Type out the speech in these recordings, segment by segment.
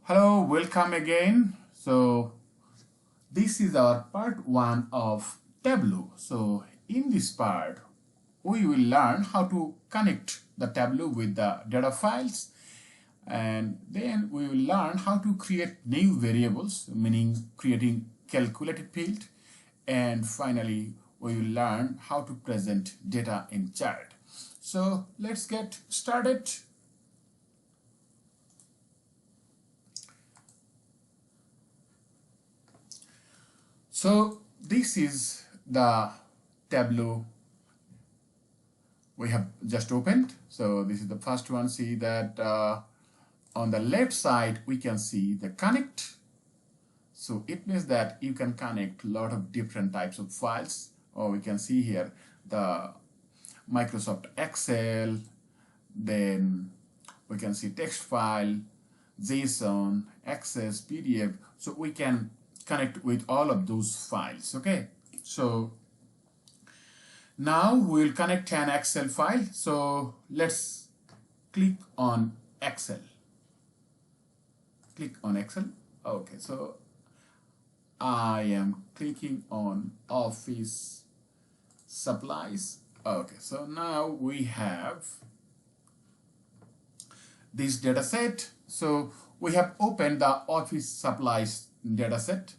Hello, welcome again. So this is our part 1 of Tableau. So in this part, we will learn how to connect the Tableau with the data files, and then we will learn how to create new variables, meaning creating calculated field, and finally we will learn how to present data in chart. So let's get started. So this is the Tableau we have just opened. So this is the first one. See that on the left side we can see the connect. So it means that you can connect a lot of different types of files, or we can see here the Microsoft Excel, then we can see text file, JSON, Access, PDF. So we can connect with all of those files. Okay, so now we'll connect an Excel file. So let's click on Excel. Click on Excel. Okay, so I am clicking on Office Supplies. Okay, so now we have this data set. So we have opened the Office Supplies data set,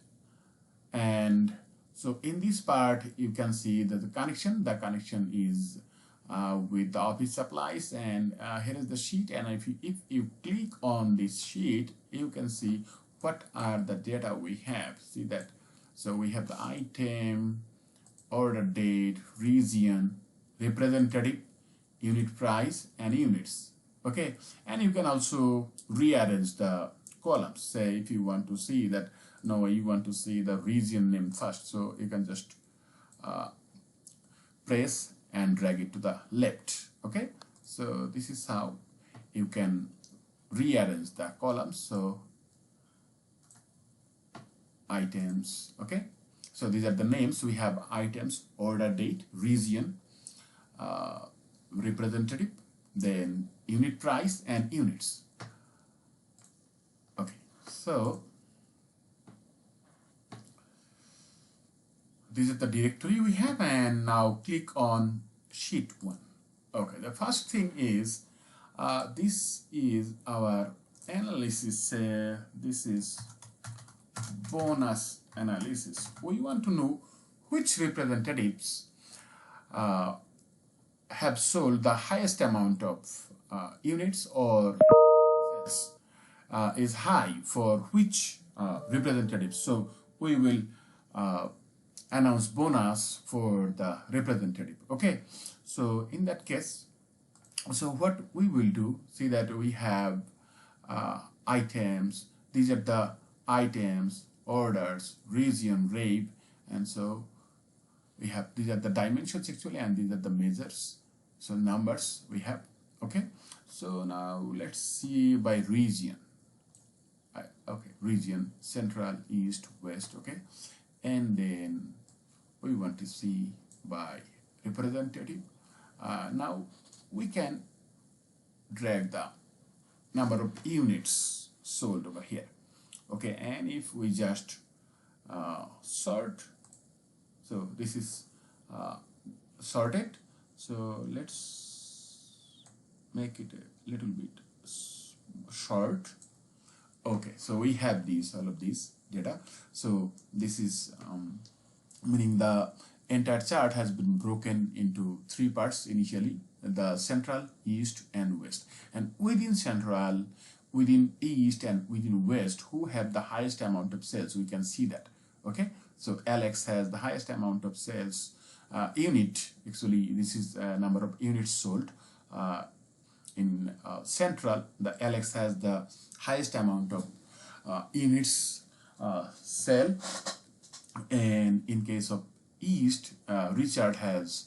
and so in this part you can see that the connection is with the Office Supplies, and here is the sheet, and if you click on this sheet you can see what are the data we have. See that, so we have the item, order date, region, representative, unit price, and units. Okay, and you can also rearrange the columns. Say if you want to see that, no, you want to see the region name first, so you can just press and drag it to the left. Okay, so this is how you can rearrange the columns. So items, okay, so these are the names. We have items, order date, region, representative, then unit price, and units. Okay, so this is the directory we have, and now click on sheet 1. Okay, the first thing is this is our analysis. This is bonus analysis. We want to know which representatives have sold the highest amount of units, or is high for which representatives. So we will announce bonus for the representative. Okay, so in that case, so what we will do, see that we have items. These are the items, orders, region, rave, and so we have, these are the dimensions actually, and these are the measures, so numbers we have. Okay, so now let's see by region. Okay, region, central, east, west. Okay, and then we want to see by representative. Now we can drag the number of units sold over here. Okay, and if we just sort, so this is sorted. So let's make it a little bit short. Okay, so we have these, all of these data. So this is meaning the entire chart has been broken into 3 parts initially: the central, east, and west. And within central, within east, and within west, who have the highest amount of sales, we can see that. Okay, so Alex has the highest amount of sales. Unit, actually this is number of units sold. In central, the Alex has the highest amount of units sell, and in case of east, Richard has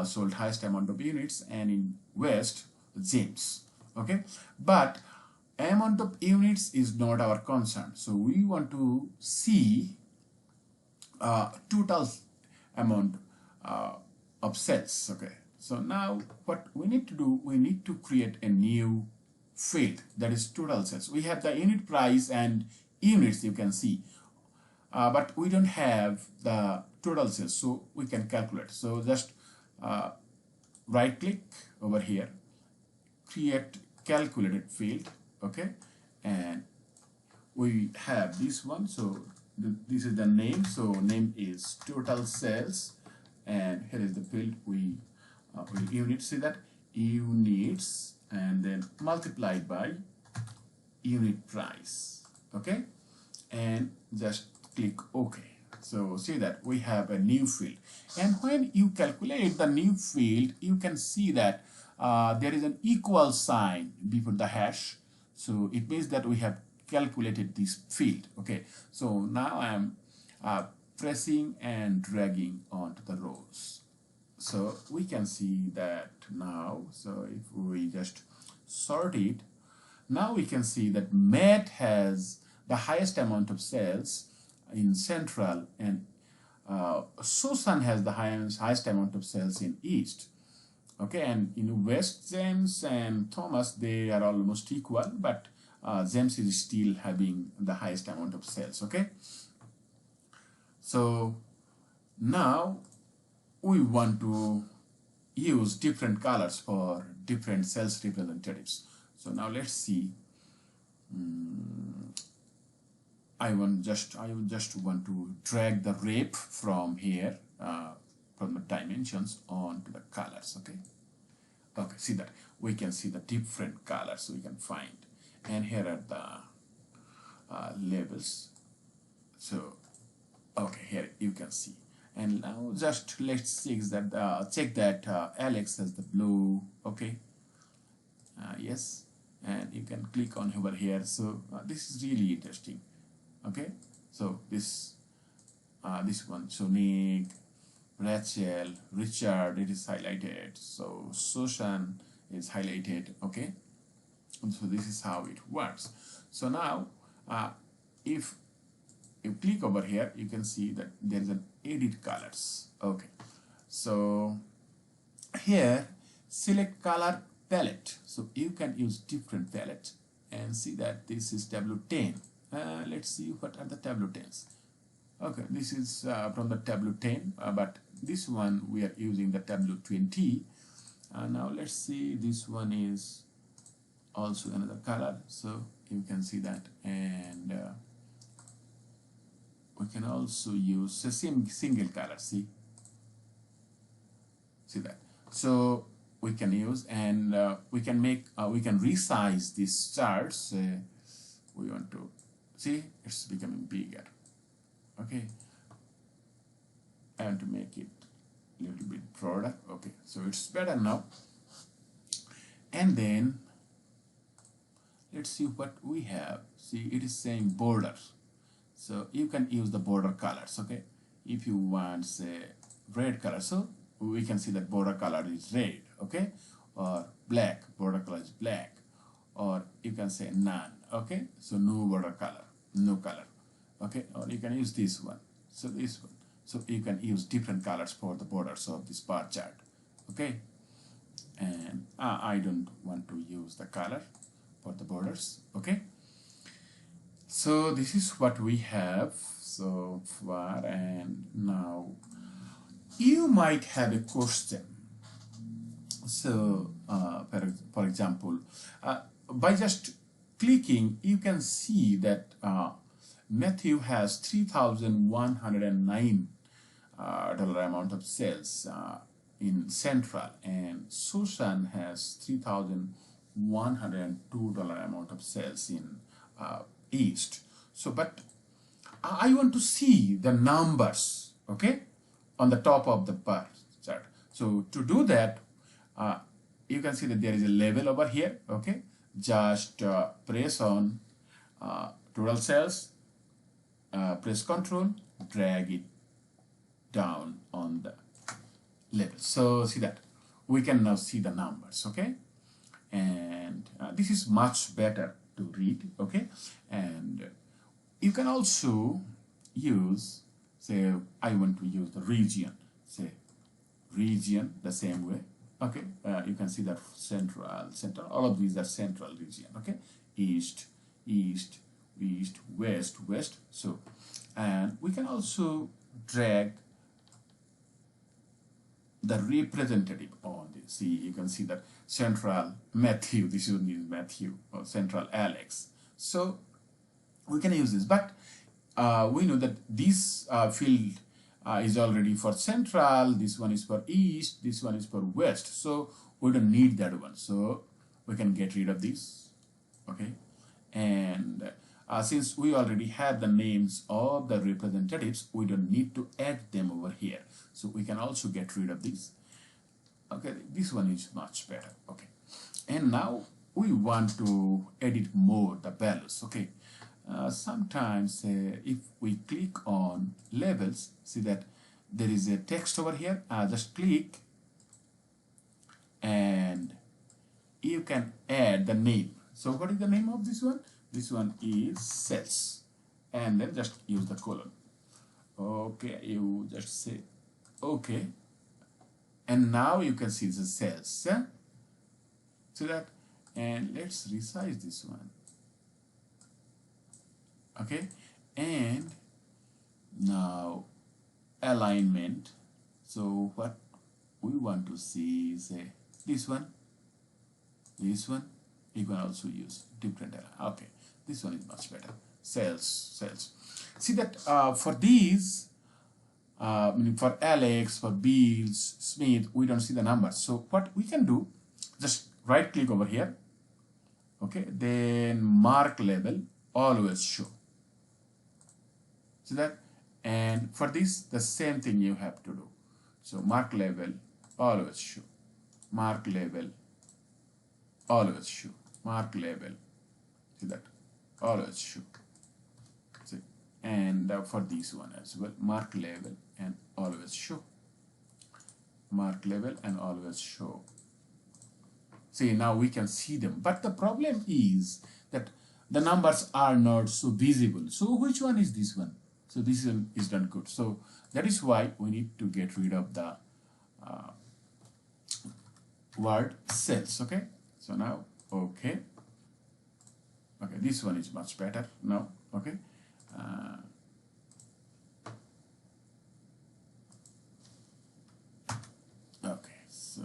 sold highest amount of units, and in west, James. Okay, but amount of units is not our concern, so we want to see total amount of sales. Okay, so now what we need to do, we need to create a new field, that is total sales. We have the unit price and units, you can see, but we don't have the total sales, so we can calculate. So just right click over here, create calculated field, okay, and we have this one. So this is the name, so name is total sales, and here is the field we units. See that units, and then multiplied by unit price, okay, and just click OK. So see that we have a new field, and when you calculate the new field, you can see that there is an equal sign before the hash, so it means that we have calculated this field. Okay, so now I am pressing and dragging onto the rows, so we can see that now. So if we just sort it, now we can see that Met has the highest amount of sales in Central, and Susan has the highest amount of sales in East. Okay, and in West, James and Thomas, they are almost equal, but James is still having the highest amount of sales. Okay, so now we want to use different colors for different sales representatives. So now let's see. I just want to drag the wrap from here, from the dimensions onto the colors. Okay, okay, see that we can see the different colors we can find, and here are the labels. So okay, here you can see, and now just let's check that Alex has the blue. Okay, yes, and you can click on over here. So this is really interesting. Okay, so this one, so Nick, Rachel, Richard, it is highlighted. So Susan is highlighted. Okay, and so this is how it works. So now if you click over here, you can see that there is an edit colors. Okay, so here select color palette, so you can use different palette, and see that this is W10. Let's see what are the W10s. Okay, this is from the W10, but this one we are using the W20. Now let's see, this one is also another color, so you can see that, and we can also use the same single color. See that. So we can use, and we can make we can resize these charts. We want to see it's becoming bigger. Okay, I want to make it a little bit broader. Okay, so it's better now. And then let's see what we have. See, it is saying borders, so you can use the border colors. Okay, if you want say red color, so we can see that border color is red. Okay, or black, border color is black, or you can say none. Okay, so no border color, no color. Okay, or you can use this one, so this one. So you can use different colors for the borders of this bar chart. Okay, and I don't want to use the color for the borders. Okay, so this is what we have so far, and now you might have a question. So for example, by just clicking, you can see that Matthew has $3,109 amount of sales in Central, and Susan has $3,102 amount of sales in East. So, but I want to see the numbers, okay, on the top of the bar chart. So to do that, you can see that there is a label over here. Okay, just press on total sales, press Control, drag it down on the label. So see that we can now see the numbers. Okay, and this is much better to read. Okay, and you can also use, say I want to use the region, say region the same way. Okay, you can see that central, all of these are central region. Okay, east, east, east, west, west. So, and we can also drag the representative on this. See, you can see that central Matthew, this is Matthew, or central Alex. So we can use this, but we know that this field is already for central, this one is for east, this one is for west, so we don't need that one, so we can get rid of this. Okay, and since we already have the names of the representatives, we don't need to add them over here, so we can also get rid of this. Okay, this one is much better. Okay, and now we want to edit more the values. Okay, sometimes if we click on labels, see that there is a text over here. Just click and you can add the name. So what is the name of this one? This one is cells, and then just use the colon. Okay, you just say okay, and now you can see the cells. See that, and let's resize this one. Okay, and now alignment. So what we want to see is this one. You can also use different. Okay, this one is much better. Cells. See that for these, for Alex, for Beals, Smith, we don't see the numbers. So what we can do, just right click over here. Okay, then mark label, always show. See that, and for this the same thing you have to do. So mark label, always show. Mark label, always show. Mark label, see that, always show. See, and for this one as well, mark label and always show. Mark label and always show. See, now we can see them, but the problem is that the numbers are not so visible. So which one is this one? So this one is done good. So that is why we need to get rid of the word cells. Okay, so now okay, this one is much better now. Okay, okay, so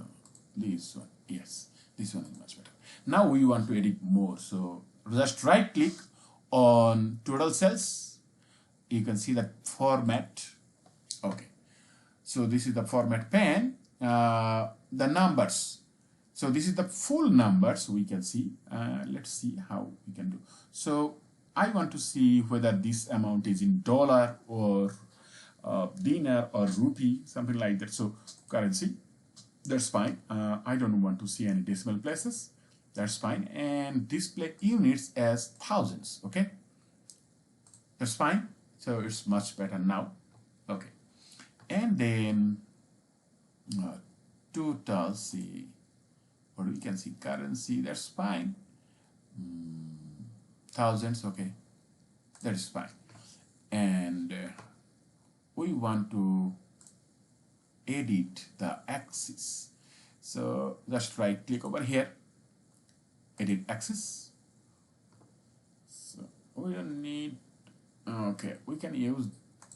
this one, yes, this one is much better. Now we want to edit more, so just right click on total cells. You can see that format. Okay, so this is the format pane. The numbers, so this is the full numbers we can see. Let's see how we can do. So I want to see whether this amount is in dollar or dinar or rupee, something like that. So currency, that's fine. I don't want to see any decimal places, that's fine. And display units as thousands. Okay, that's fine. So it's much better now. Okay, and then total, see, or we can see currency, that's fine. Thousands, okay, that is fine. And we want to edit the axis, so just right click over here, edit axis. So we don't need, okay, we can use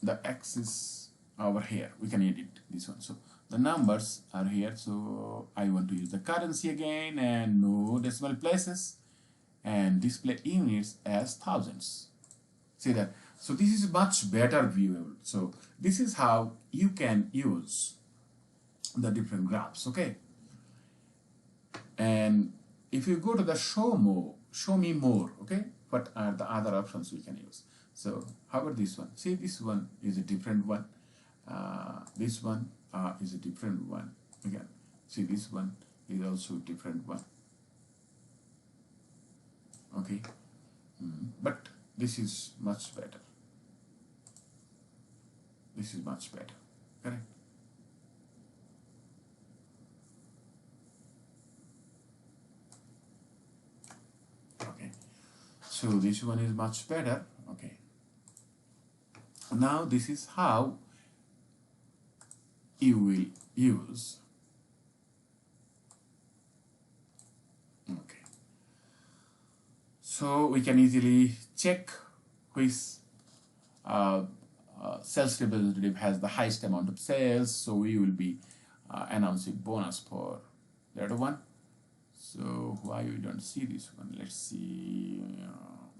the axis over here, we can edit this one. So the numbers are here, so I want to use the currency again and no decimal places, and display units as thousands. See that? So this is much better viewable. So this is how you can use the different graphs. Okay, and if you go to the show me more, okay, what are the other options we can use? So how about this one? See, this one is a different one. This one is a different one. Again, see, this one is also a different one. Okay, but this is much better. This is much better, correct? Okay, so this one is much better. Okay, now this is how you will use So we can easily check which sales representative has the highest amount of sales. So we will be announcing bonus for the other one. So why we don't see this one? Let's see.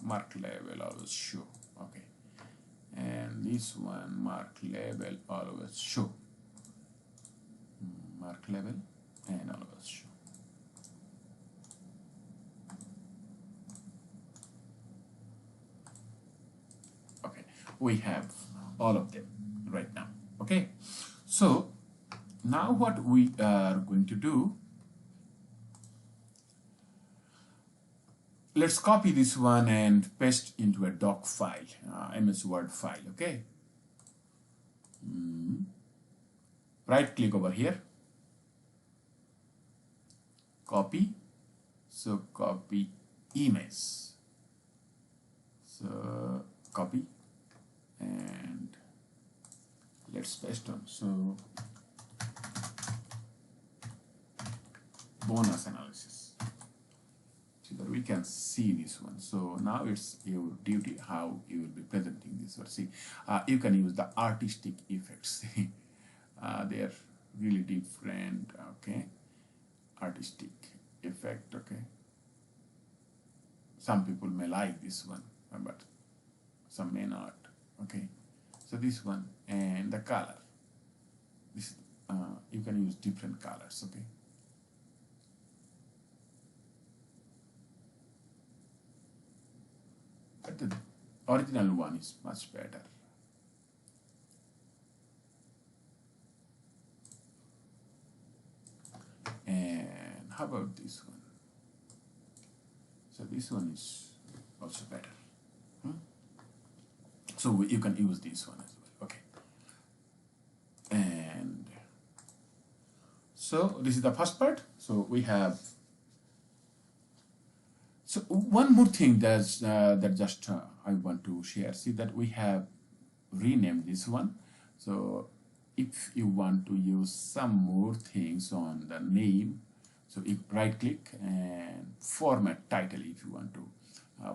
Mark level always show. Okay, and this one mark level always show. Mark level and always show. Okay, we have all of them right now. Okay, so now what we are going to do, let's copy this one and paste into a doc file, MS Word file. Okay, right click over here, copy. So copy image, so copy and let's paste on. So bonus analysis, so that we can see this one. So now it's your duty how you will be presenting this. Or see, you can use the artistic effects. They are really different. Okay, artistic effect. Okay, some people may like this one, but some may not. Okay, so this one and the color, this you can use different colors. Okay, but the original one is much better. And how about this one? So this one is also better. So you can use this one as well. Okay, and so this is the first part. So we have, so one more thing that's that just I want to share. See that we have renamed this one. So if you want to use some more things on the name, so you right click and format title. If you want to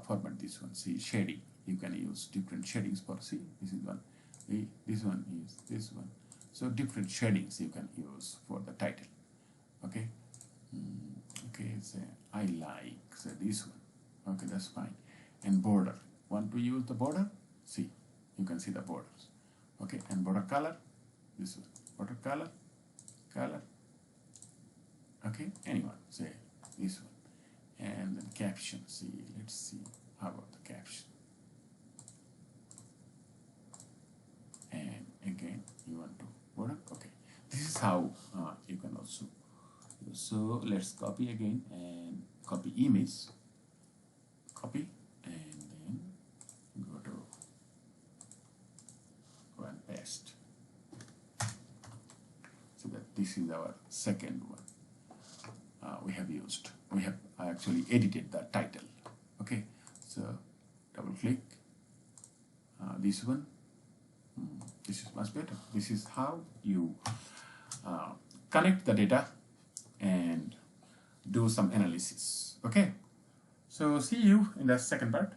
format this one, see shading, you can use different shadings for, see this is one, this one is this one. So different shadings you can use for the title. Okay, okay, say I like, say this one. Okay, that's fine. And border, want to use the border, see you can see the borders. Okay, and border color, this one, border color, color. Okay, anyone, say this one. And then caption, see, let's see how about the caption. And again you want to border. Okay, this is how you can also use. So let's copy again and copy image, copy, and then go and paste, so that this is our second one we have used. We have actually edited the title. Okay, so double click this one. This is much better. This is how you connect the data and do some analysis. Okay, so see you in the second part.